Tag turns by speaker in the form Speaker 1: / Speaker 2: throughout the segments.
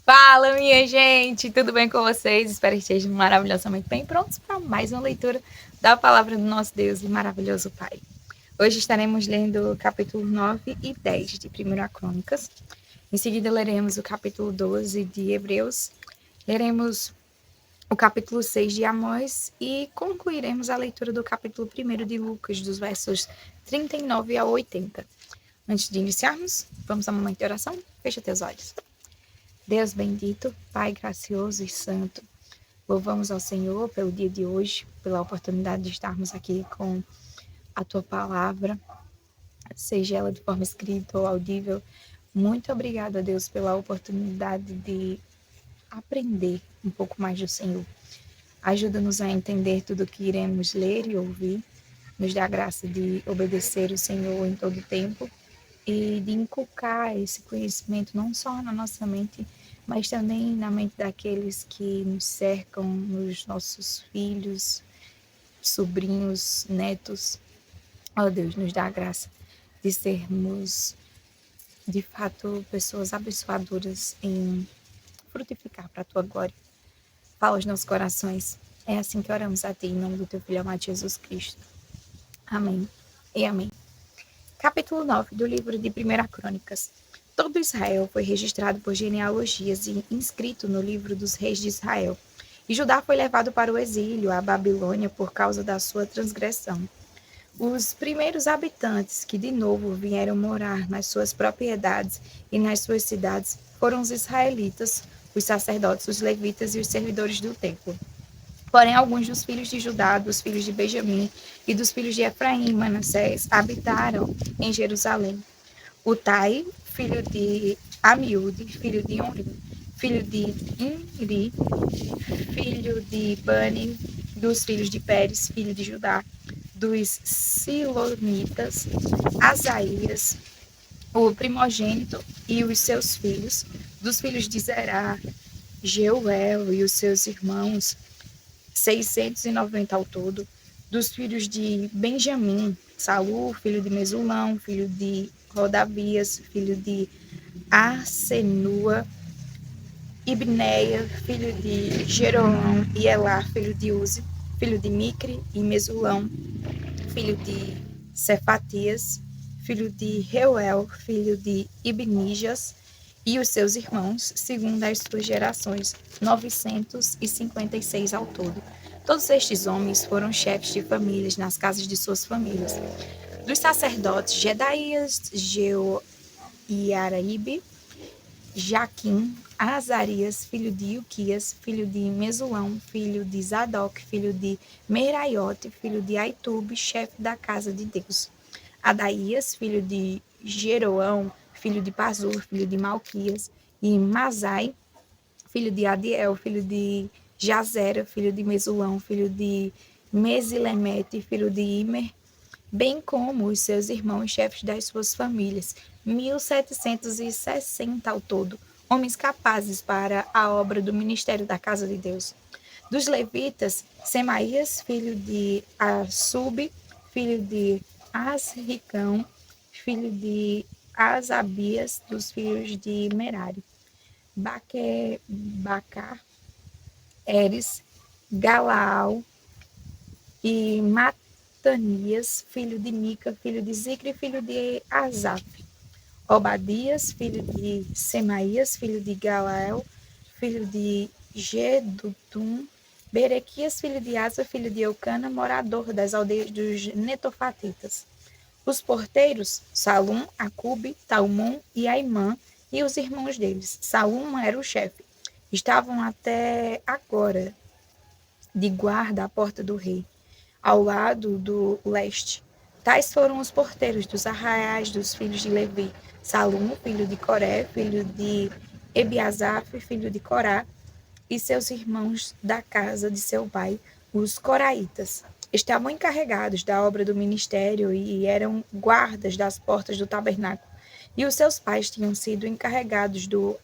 Speaker 1: Fala, minha gente! Tudo bem com vocês? Espero que estejam maravilhosamente bem prontos para mais uma leitura da palavra do nosso Deus e maravilhoso Pai. Hoje estaremos lendo o capítulo 9 e 10 de 1 Crônicas. Em seguida, leremos o capítulo 12 de Hebreus, leremos o capítulo 6 de Amós e concluiremos a leitura do capítulo 1 de Lucas, dos versos 39 a 80. Antes de iniciarmos, vamos a um momento de oração? Fecha teus olhos. Deus bendito, Pai gracioso e santo, louvamos ao Senhor pelo dia de hoje, pela oportunidade de estarmos aqui com a Tua palavra, seja ela de forma escrita ou audível. Muito obrigada, Deus, pela oportunidade de aprender um pouco mais do Senhor. Ajuda-nos a entender tudo o que iremos ler e ouvir, nos dá a graça de obedecer o Senhor em todo o tempo e de inculcar esse conhecimento não só na nossa mente, mas também na mente daqueles que nos cercam, nos nossos filhos, sobrinhos, netos. Ó Deus, nos dá a graça de sermos, de fato, pessoas abençoadoras em frutificar para a Tua glória. Fala aos nossos corações. É assim que oramos a Ti, em nome do Teu Filho amado Jesus Cristo. Amém e amém. Capítulo 9 do livro de 1 Crônicas. Todo Israel foi registrado por genealogias e inscrito no livro dos reis de Israel. E Judá foi levado para o exílio à Babilônia por causa da sua transgressão. Os primeiros habitantes que de novo vieram morar nas suas propriedades e nas suas cidades foram os israelitas, os sacerdotes, os levitas e os servidores do templo. Porém, alguns dos filhos de Judá, dos filhos de Benjamim e dos filhos de Efraim e Manassés habitaram em Jerusalém. Utai, filho de Amiúde, filho de Onri, filho de Inri, filho de Bani, dos filhos de Pérez, filho de Judá, dos Silonitas, Asaías, o primogênito e os seus filhos, dos filhos de Zerá, Jeuel e os seus irmãos, 690 ao todo, dos filhos de Benjamim, Saul, filho de Mesulão, filho de Rodavias, filho de Arsenua, Ibneia, filho de Jeroão, e Elá, filho de Uzi, filho de Micre e Mesulão, filho de Cefatias, filho de Reuel, filho de Ibnijas, e os seus irmãos, segundo as suas gerações, 956 ao todo. Todos estes homens foram chefes de famílias nas casas de suas famílias. Dos sacerdotes, Jedaías, Jeoiaribe, Jaquim, Azarias, filho de Ilquias, filho de Mesulão, filho de Zadok, filho de Meraiote, filho de Aitube, chefe da casa de Deus. Adaías, filho de Jeroão, filho de Pazur, filho de Malquias, e Mazai, filho de Adiel, filho de Jazera, filho de Mesulão, filho de Mesilemete, filho de Imer, bem como os seus irmãos chefes das suas famílias, 1760 ao todo, homens capazes para a obra do ministério da casa de Deus. Dos levitas, Semaías, filho de Assub, filho de Asricão, filho de Asabias, dos filhos de Merari, Bacar, Eres, Galaal e Matanias, filho de Mica, filho de Zicre, filho de Asaf. Obadias, filho de Semaías, filho de Galael, filho de Gedutum, Berequias, filho de Asa, filho de Eucana, morador das aldeias dos Netofatitas. Os porteiros, Salum, Acube, Talmon e Aimã, e os irmãos deles. Salum era o chefe. Estavam até agora de guarda à porta do rei, ao lado do leste. Tais foram os porteiros dos arraiais dos filhos de Levi: Salum, filho de Coré, filho de Ebiasaf, filho de Corá, e seus irmãos da casa de seu pai, os coraitas. Estavam encarregados da obra do ministério e eram guardas das portas do tabernáculo. E os seus pais tinham sido encarregados do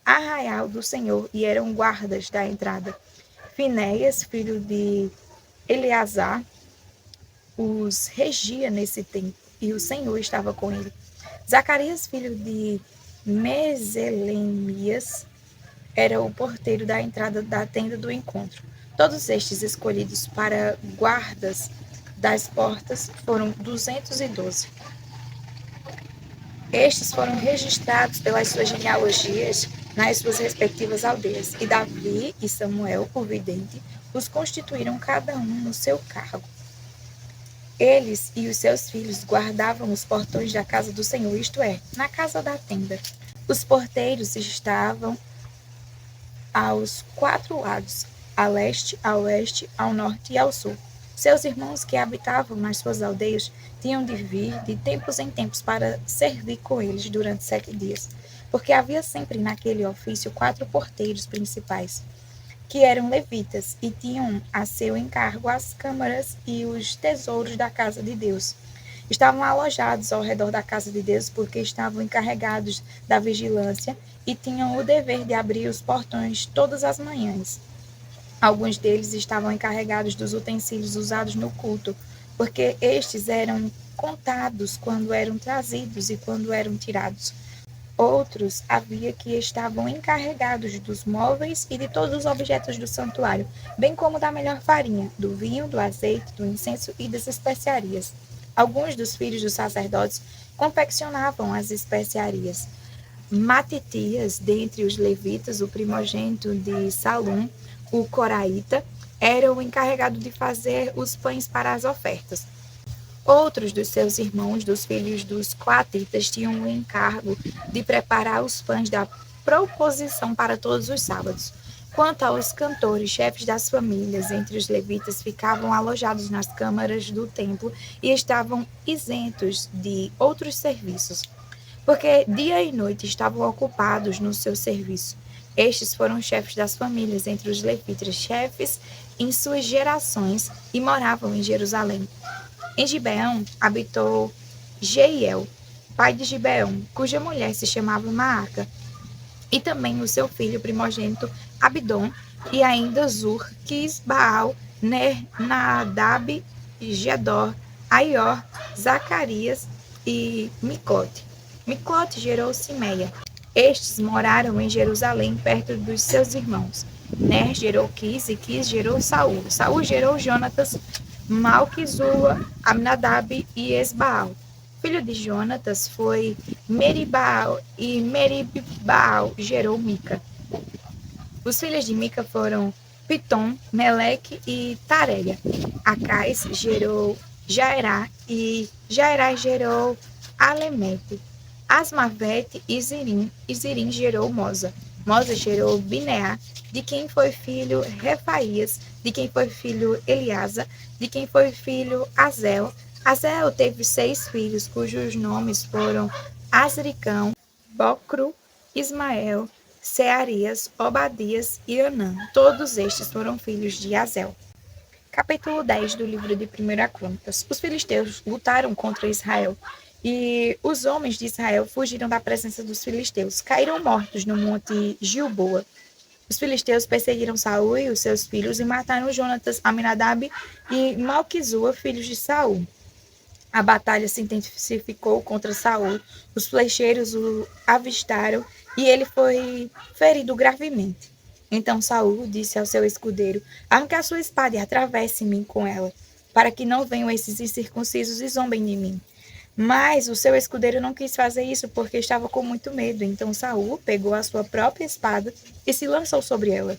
Speaker 1: arraial do Senhor e eram guardas da entrada. Finéias, filho de Eleazar, os regia nesse tempo, e o Senhor estava com ele. Zacarias, filho de Meselemias, era o porteiro da entrada da tenda do encontro. Todos estes escolhidos para guardas das portas foram 212. Estes foram registrados pelas suas genealogias nas suas respectivas aldeias, e Davi e Samuel, o vidente, os constituíram cada um no seu cargo. Eles e os seus filhos guardavam os portões da casa do Senhor, isto é, na casa da tenda. Os porteiros estavam aos 4 lados, a leste, a oeste, ao norte e ao sul. Seus irmãos que habitavam nas suas aldeias tinham de vir de tempos em tempos para servir com eles durante 7 dias, porque havia sempre naquele ofício 4 porteiros principais, que eram levitas e tinham a seu encargo as câmaras e os tesouros da casa de Deus. Estavam alojados ao redor da casa de Deus porque estavam encarregados da vigilância e tinham o dever de abrir os portões todas as manhãs. Alguns deles estavam encarregados dos utensílios usados no culto, porque estes eram contados quando eram trazidos e quando eram tirados. Outros havia que estavam encarregados dos móveis e de todos os objetos do santuário, bem como da melhor farinha, do vinho, do azeite, do incenso e das especiarias. Alguns dos filhos dos sacerdotes confeccionavam as especiarias. Matitias, dentre os levitas, o primogênito de Salum, o coraíta, era o encarregado de fazer os pães para as ofertas. Outros dos seus irmãos, dos filhos dos coatitas, tinham o encargo de preparar os pães da proposição para todos os sábados. Quanto aos cantores, chefes das famílias, entre os levitas, ficavam alojados nas câmaras do templo e estavam isentos de outros serviços, porque dia e noite estavam ocupados no seu serviço. Estes foram chefes das famílias entre os levitas, chefes em suas gerações, e moravam em Jerusalém. Em Gibeão habitou Jeiel, pai de Gibeão, cuja mulher se chamava Maaca, e também o seu filho primogênito Abidom, e ainda Zur, Quis, Baal, Ner, Nadab, Gedor, Aior, Zacarias e Micote. Micote gerou Simeia. Estes moraram em Jerusalém, perto dos seus irmãos. Ner gerou Quis, e Quis gerou Saul. Saul gerou Jonatas, Malquizua, Aminadab e Esbaal. Filho de Jonatas foi Meribaal, e Meribaal gerou Mica. Os filhos de Mica foram Pitom, Meleque e Tareia. Acais gerou Jaerá, e Jaerá gerou Alemete. Asmavete e Zirim gerou Moza. Moza gerou Bineá, de quem foi filho Refaías, de quem foi filho Eliasa, de quem foi filho Azel. Azel teve 6 filhos, cujos nomes foram Azricão, Bocru, Ismael, Searias, Obadias e Anã. Todos estes foram filhos de Azel. Capítulo 10 do livro de 1 Crônicas. Os filisteus lutaram contra Israel, e os homens de Israel fugiram da presença dos filisteus. Caíram mortos no monte Gilboa. Os filisteus perseguiram Saul e os seus filhos e mataram Jonatas, Aminadab e Malquizua, filhos de Saul. A batalha se intensificou contra Saul. Os flecheiros o avistaram e ele foi ferido gravemente. Então Saul disse ao seu escudeiro: arranque a sua espada e atravesse-me com ela, para que não venham esses incircuncisos e zombem de mim. Mas o seu escudeiro não quis fazer isso porque estava com muito medo. Então Saul pegou a sua própria espada e se lançou sobre ela.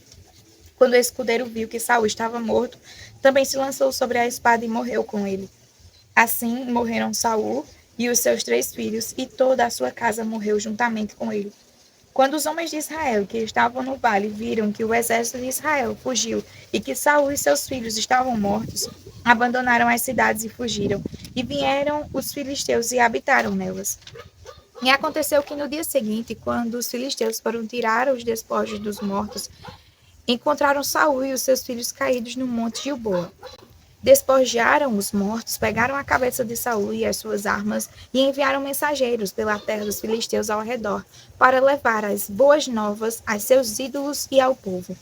Speaker 1: Quando o escudeiro viu que Saul estava morto, também se lançou sobre a espada e morreu com ele. Assim morreram Saul e os seus 3 filhos, e toda a sua casa morreu juntamente com ele. Quando os homens de Israel que estavam no vale viram que o exército de Israel fugiu e que Saul e seus filhos estavam mortos, abandonaram as cidades e fugiram, e vieram os filisteus e habitaram nelas. E aconteceu que no dia seguinte, quando os filisteus foram tirar os despojos dos mortos, encontraram Saul e os seus filhos caídos no monte Gilboa. Despojaram os mortos, pegaram a cabeça de Saul e as suas armas e enviaram mensageiros pela terra dos filisteus ao redor para levar as boas novas a seus ídolos e ao povo.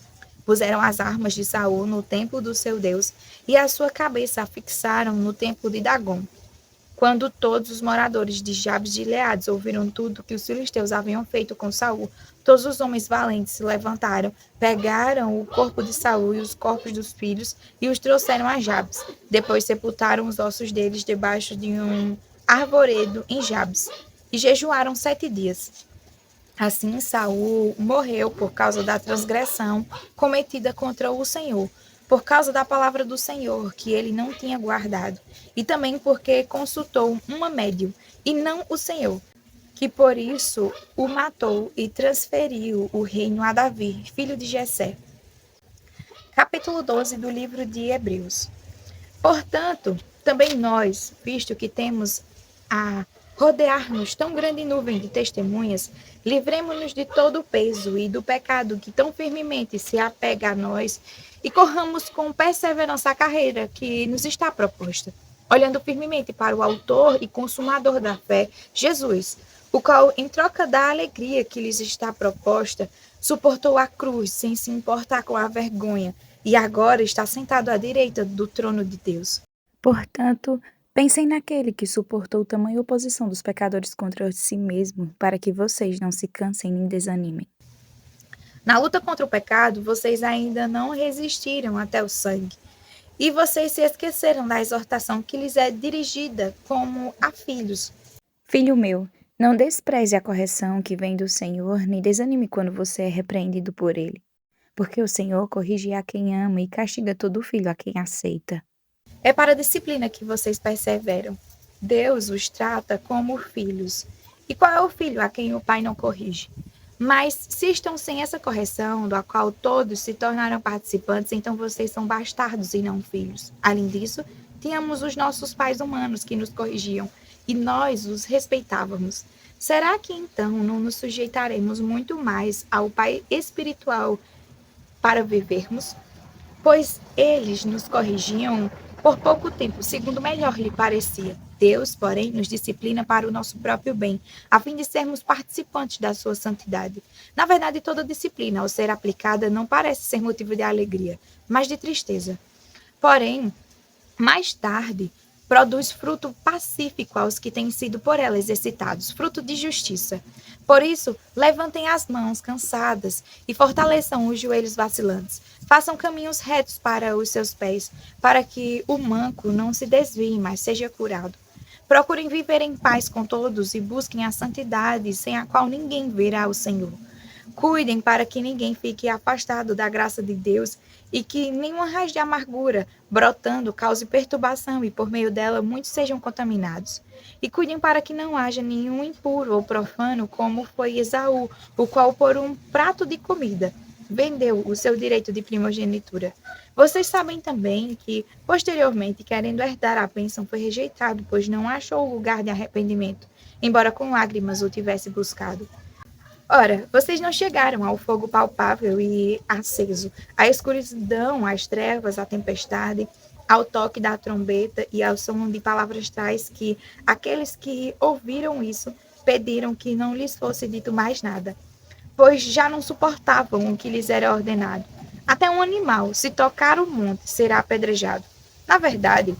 Speaker 1: Puseram as armas de Saul no templo do seu Deus e a sua cabeça a fixaram no templo de Dagom. Quando todos os moradores de Jabes de Gileade ouviram tudo que os filisteus haviam feito com Saul, Todos os homens valentes se levantaram, pegaram o corpo de Saul e os corpos dos filhos e os trouxeram a Jabes. Depois sepultaram os ossos deles debaixo de um arvoredo em Jabes e jejuaram 7 dias. Assim, Saul morreu por causa da transgressão cometida contra o Senhor, por causa da palavra do Senhor que ele não tinha guardado, e também porque consultou uma médium, e não o Senhor, que por isso o matou e transferiu o reino a Davi, filho de Jessé. Capítulo 12 do livro de Hebreus. Portanto, também nós, visto que temos a rodear-nos tão grande nuvem de testemunhas, livremo-nos de todo o peso e do pecado que tão firmemente se apega a nós e corramos com perseverança a carreira que nos está proposta, olhando firmemente para o autor e consumador da fé, Jesus, o qual, em troca da alegria que lhes está proposta, suportou a cruz sem se importar com a vergonha, e agora está sentado à direita do trono de Deus.
Speaker 2: Portanto, pensem naquele que suportou tamanha oposição dos pecadores contra si mesmo, para que vocês não se cansem nem desanimem.
Speaker 1: Na luta contra o pecado, vocês ainda não resistiram até o sangue. E vocês se esqueceram da exortação que lhes é dirigida como a filhos.
Speaker 2: Filho meu, não despreze a correção que vem do Senhor, nem desanime quando você é repreendido por ele. Porque o Senhor corrige a quem ama e castiga todo filho a quem aceita.
Speaker 1: É para a disciplina que vocês perseveram. Deus os trata como filhos. E qual é o filho a quem o pai não corrige? Mas se estão sem essa correção, da qual todos se tornaram participantes, então vocês são bastardos e não filhos. Além disso, tínhamos os nossos pais humanos que nos corrigiam, e nós os respeitávamos. Será que então não nos sujeitaremos muito mais ao Pai espiritual para vivermos? Pois eles nos corrigiam por pouco tempo, segundo melhor lhe parecia. Deus, porém, nos disciplina para o nosso próprio bem, a fim de sermos participantes da sua santidade. Na verdade, toda disciplina, ao ser aplicada, não parece ser motivo de alegria, mas de tristeza. Porém, mais tarde, produz fruto pacífico aos que têm sido por ela exercitados, fruto de justiça. Por isso, levantem as mãos cansadas e fortaleçam os joelhos vacilantes. Façam caminhos retos para os seus pés, para que o manco não se desvie, mas seja curado. Procurem viver em paz com todos e busquem a santidade, sem a qual ninguém verá o Senhor. Cuidem para que ninguém fique afastado da graça de Deus e que nenhuma raiz de amargura brotando cause perturbação e por meio dela muitos sejam contaminados. E cuidem para que não haja nenhum impuro ou profano como foi Esaú, o qual por um prato de comida vendeu o seu direito de primogenitura. Vocês sabem também que, posteriormente, querendo herdar a bênção, foi rejeitado, pois não achou lugar de arrependimento, embora com lágrimas o tivesse buscado. Ora, vocês não chegaram ao fogo palpável e aceso, à escuridão, às trevas, à tempestade, ao toque da trombeta e ao som de palavras tais que aqueles que ouviram isso pediram que não lhes fosse dito mais nada, pois já não suportavam o que lhes era ordenado. Até um animal, se tocar o monte, será apedrejado. Na verdade,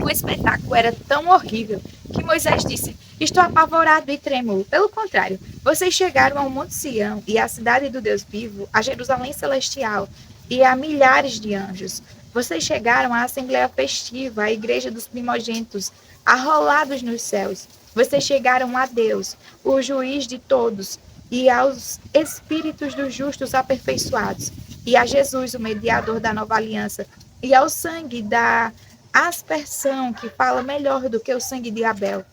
Speaker 1: o espetáculo era tão horrível que Moisés disse: Estou apavorado e trêmulo. Pelo contrário, vocês chegaram ao Monte Sião e à cidade do Deus vivo, a Jerusalém celestial e a milhares de anjos. Vocês chegaram à Assembleia Festiva, à Igreja dos Primogênitos, arrolados nos céus. Vocês chegaram a Deus, o juiz de todos, e aos espíritos dos justos aperfeiçoados, e a Jesus, o mediador da nova aliança, e ao sangue da aspersão, que fala melhor do que o sangue de Abel.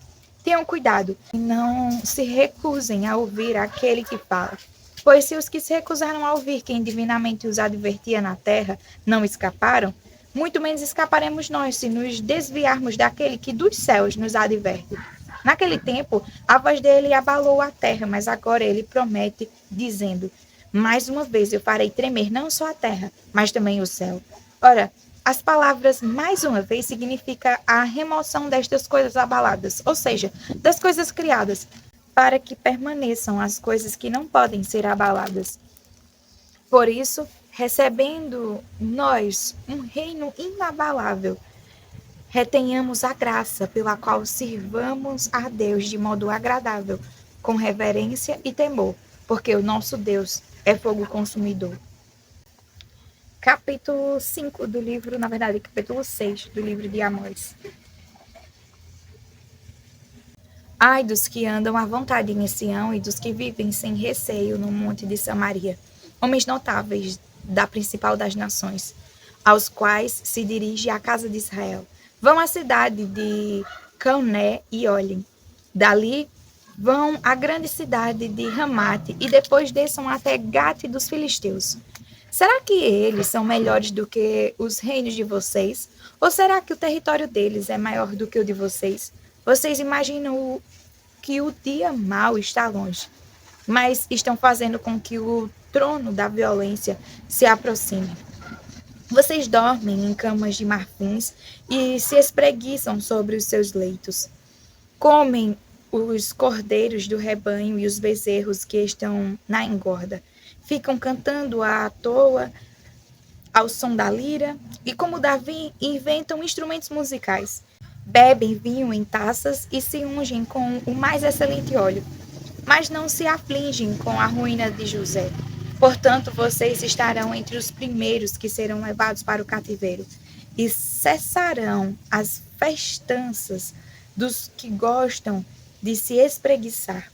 Speaker 1: Tenham cuidado e não se recusem a ouvir aquele que fala. Pois se os que se recusaram a ouvir quem divinamente os advertia na terra não escaparam, muito menos escaparemos nós se nos desviarmos daquele que dos céus nos adverte. Naquele tempo, a voz dele abalou a terra, mas agora ele promete, dizendo: Mais uma vez eu farei tremer não só a terra, mas também o céu. Ora, as palavras mais uma vez significa a remoção destas coisas abaladas, ou seja, das coisas criadas, para que permaneçam as coisas que não podem ser abaladas. Por isso, recebendo nós um reino inabalável, retenhamos a graça pela qual sirvamos a Deus de modo agradável, com reverência e temor, porque o nosso Deus é fogo consumidor. Capítulo 5 do livro, na verdade, capítulo 6 do livro de Amós. Ai dos que andam à vontade em Sião e dos que vivem sem receio no monte de Samaria, homens notáveis da principal das nações, aos quais se dirige a casa de Israel. Vão à cidade de Cauné e olhem. Dali vão à grande cidade de Ramate e depois desçam até Gate dos filisteus. Será que eles são melhores do que os reinos de vocês? Ou será que o território deles é maior do que o de vocês? Vocês imaginam que o dia mau está longe, mas estão fazendo com que o trono da violência se aproxime. Vocês dormem em camas de marfins e se espreguiçam sobre os seus leitos. Comem os cordeiros do rebanho e os bezerros que estão na engorda. Ficam cantando à toa ao som da lira e, como Davi, inventam instrumentos musicais. Bebem vinho em taças e se ungem com o mais excelente óleo, mas não se afligem com a ruína de José. Portanto, vocês estarão entre os primeiros que serão levados para o cativeiro, e cessarão as festanças dos que gostam de se espreguiçar.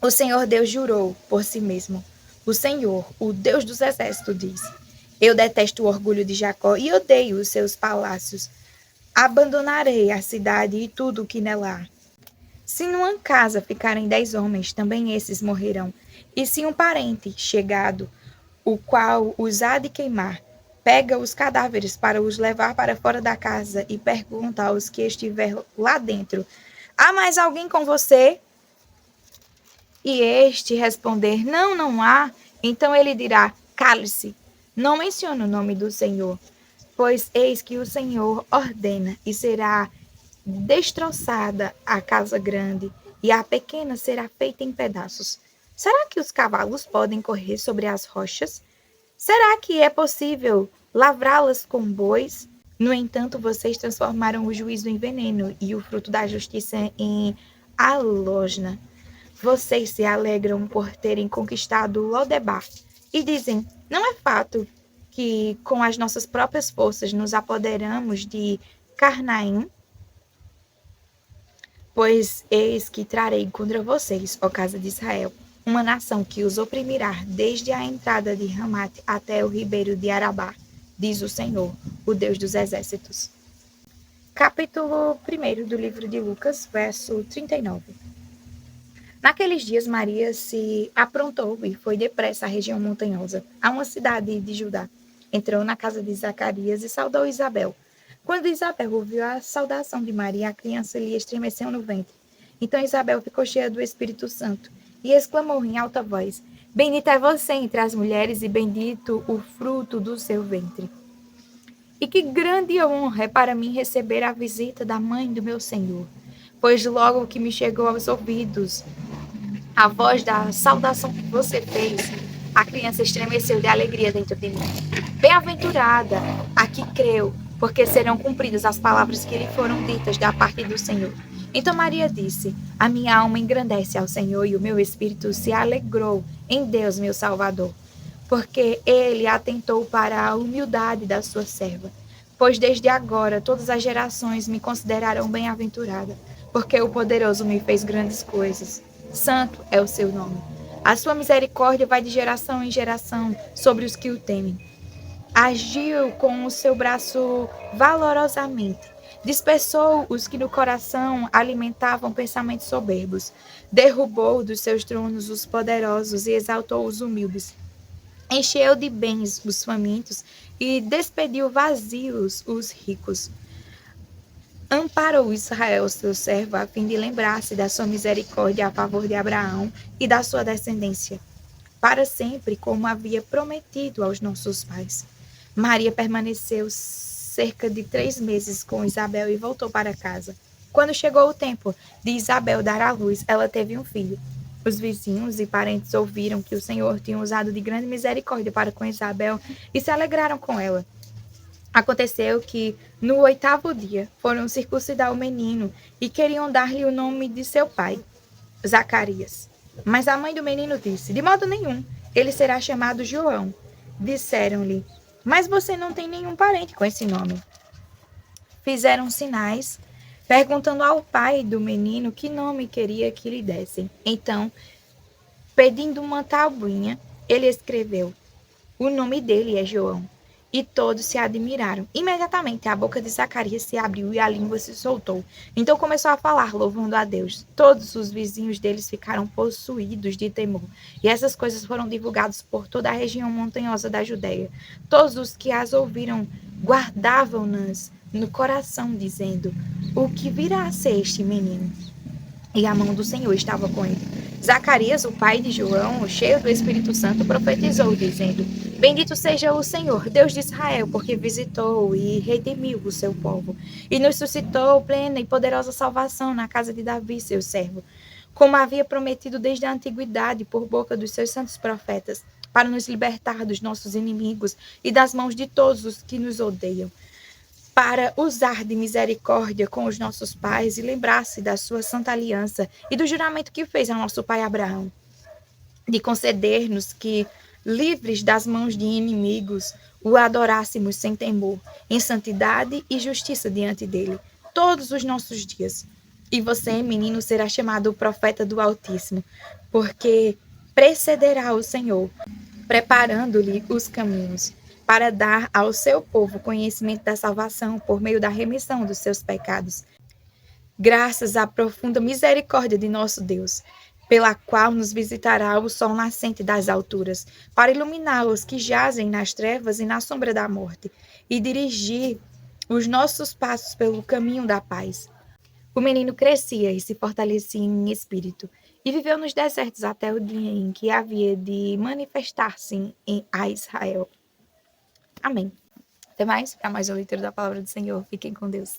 Speaker 1: O Senhor Deus jurou por si mesmo. O Senhor, o Deus dos exércitos, diz: Eu detesto o orgulho de Jacó e odeio os seus palácios. Abandonarei a cidade e tudo o que nela há. Se numa casa ficarem 10 homens, também esses morrerão. E se um parente chegado, o qual os há de queimar, pega os cadáveres para os levar para fora da casa e pergunta aos que estiver lá dentro: Há mais alguém com você? E este responder: Não, não há. Então ele dirá: Cale-se, não mencione o nome do Senhor. Pois eis que o Senhor ordena, e será destroçada a casa grande, e a pequena será feita em pedaços. Será que os cavalos podem correr sobre as rochas? Será que é possível lavrá-las com bois? No entanto, vocês transformaram o juízo em veneno e o fruto da justiça em alosna. Vocês se alegram por terem conquistado Lodebar e dizem: Não é fato que com as nossas próprias forças nos apoderamos de Carnaim? Pois eis que trarei contra vocês, ó casa de Israel, uma nação que os oprimirá desde a entrada de Ramate até o ribeiro de Arabá, diz o Senhor, o Deus dos exércitos. Capítulo 1 do livro de Lucas, verso 39. Naqueles dias, Maria se aprontou e foi depressa à região montanhosa, a uma cidade de Judá. Entrou na casa de Zacarias e saudou Isabel. Quando Isabel ouviu a saudação de Maria, a criança lhe estremeceu no ventre. Então Isabel ficou cheia do Espírito Santo e exclamou em alta voz: Bendita é você entre as mulheres e bendito o fruto do seu ventre. E que grande honra é para mim receber a visita da mãe do meu Senhor, pois logo que me chegou aos ouvidos a voz da saudação que você fez, a criança estremeceu de alegria dentro de mim. Bem-aventurada a que creu, porque serão cumpridas as palavras que lhe foram ditas da parte do Senhor. Então Maria disse: A minha alma engrandece ao Senhor e o meu espírito se alegrou em Deus, meu Salvador, porque ele atentou para a humildade da sua serva. Pois desde agora todas as gerações me considerarão bem-aventurada, porque o poderoso me fez grandes coisas. Santo é o seu nome. A sua misericórdia vai de geração em geração sobre os que o temem. Agiu com o seu braço valorosamente. Dispersou os que no coração alimentavam pensamentos soberbos. Derrubou dos seus tronos os poderosos e exaltou os humildes. Encheu de bens os famintos e despediu vazios os ricos. Amparou Israel, seu servo, a fim de lembrar-se da sua misericórdia a favor de Abraão e da sua descendência, para sempre, como havia prometido aos nossos pais. Maria permaneceu cerca de 3 meses com Isabel e voltou para casa. Quando chegou o tempo de Isabel dar à luz, ela teve um filho. Os vizinhos e parentes ouviram que o Senhor tinha usado de grande misericórdia para com Isabel e se alegraram com ela. Aconteceu que, no 8º dia, foram circuncidar o menino e queriam dar-lhe o nome de seu pai, Zacarias. Mas a mãe do menino disse: de modo nenhum, ele será chamado João. Disseram-lhe: mas você não tem nenhum parente com esse nome. Fizeram sinais, perguntando ao pai do menino que nome queria que lhe dessem. Então, pedindo uma tabuinha, ele escreveu: o nome dele é João. E todos se admiraram. Imediatamente a boca de Zacarias se abriu e a língua se soltou. Então começou a falar, louvando a Deus. Todos os vizinhos deles ficaram possuídos de temor. E essas coisas foram divulgadas por toda a região montanhosa da Judéia. Todos os que as ouviram guardavam-nas no coração, dizendo: o que virá a ser este menino? E a mão do Senhor estava com ele. Zacarias, o pai de João, cheio do Espírito Santo, profetizou, dizendo: bendito seja o Senhor, Deus de Israel, porque visitou e redimiu o seu povo, e nos suscitou plena e poderosa salvação na casa de Davi, seu servo, como havia prometido desde a antiguidade por boca dos seus santos profetas, para nos libertar dos nossos inimigos e das mãos de todos os que nos odeiam, para usar de misericórdia com os nossos pais e lembrar-se da sua santa aliança e do juramento que fez ao nosso pai Abraão, de conceder-nos que, livres das mãos de inimigos, o adorássemos sem temor, em santidade e justiça diante dele, todos os nossos dias. E você, menino, será chamado o profeta do Altíssimo, porque precederá o Senhor, preparando-lhe os caminhos, para dar ao seu povo conhecimento da salvação por meio da remissão dos seus pecados, graças à profunda misericórdia de nosso Deus, pela qual nos visitará o sol nascente das alturas, para iluminar os que jazem nas trevas e na sombra da morte, e dirigir os nossos passos pelo caminho da paz. O menino crescia e se fortalecia em espírito, e viveu nos desertos até o dia em que havia de manifestar-se a Israel. Amém. Até mais, para mais uma leitura da palavra do Senhor. Fiquem com Deus.